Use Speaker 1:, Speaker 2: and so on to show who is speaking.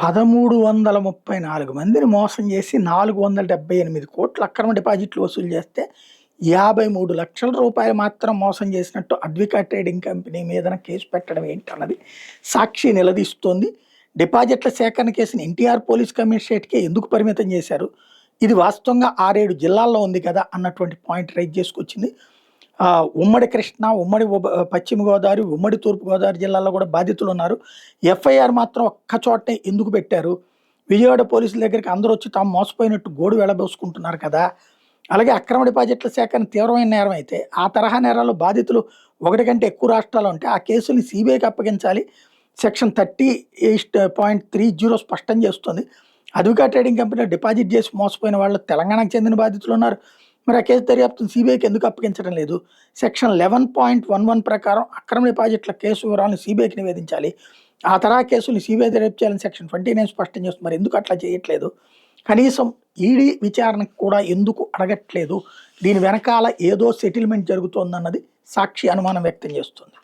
Speaker 1: 1334 మందిని మోసం చేసి 478 కోట్ల అక్రమ డిపాజిట్లు వసూలు చేస్తే 53 లక్షల రూపాయలు మాత్రం మోసం చేసినట్టు అద్వికా ట్రేడింగ్ కంపెనీ మీదన కేసు పెట్టడం ఏంటన్నది సాక్షి నిలదీస్తోంది. డిపాజిట్ల సేకరణ కేసుని ఎన్టీఆర్ పోలీస్ కమిషనరేట్కే ఎందుకు పరిమితం చేశారు, ఇది వాస్తవంగా 6-7 జిల్లాల్లో ఉంది కదా అన్నటువంటి పాయింట్ రైజ్ చేసుకొచ్చింది. ఉమ్మడి కృష్ణ, ఉమ్మడి పశ్చిమ గోదావరి, ఉమ్మడి తూర్పు గోదావరి జిల్లాల్లో కూడా బాధితులు ఉన్నారు. ఎఫ్ఐఆర్ మాత్రం ఒక్క చోటనే ఎందుకు పెట్టారు, విజయవాడ పోలీసుల దగ్గరికి అందరూ వచ్చి తాము మోసపోయినట్టు గోడు వెళ్ళబోసుకుంటున్నారు కదా. అలాగే అక్రమ డిపాజిట్ల సేకరణ తీవ్రమైన నేరం అయితే ఆ తరహా నేరాల్లో బాధితులు ఒకటి కంటే ఎక్కువ రాష్ట్రాలు ఉంటే ఆ కేసుని సిబిఐకి అప్పగించాలి. సెక్షన్ 30.30 స్పష్టం చేస్తుంది. అద్వికా ట్రేడింగ్ కంపెనీలో డిపాజిట్ చేసి మోసపోయిన వాళ్ళు తెలంగాణకు చెందిన బాధితులు ఉన్నారు. మరి ఆ కేసు దర్యాప్తును సిబిఐకి ఎందుకు అప్పగించడం లేదు? సెక్షన్ 11.11 ప్రకారం అక్రమ డిపాజిట్ల కేసు వివరాలను సిబిఐకి నివేదించాలి. ఆ తరహా కేసులు సిబిఐ దర్యాప్తు చేయాలని సెక్షన్ 29 స్పష్టం చేస్తుంది. మరి ఎందుకు అట్లా చేయట్లేదు? కనీసం ఈడీ విచారణకు కూడా ఎందుకు అడగట్లేదు? దీని వెనకాల ఏదో సెటిల్మెంట్ జరుగుతోందన్నది సాక్షి అనుమానం వ్యక్తం చేస్తుంది.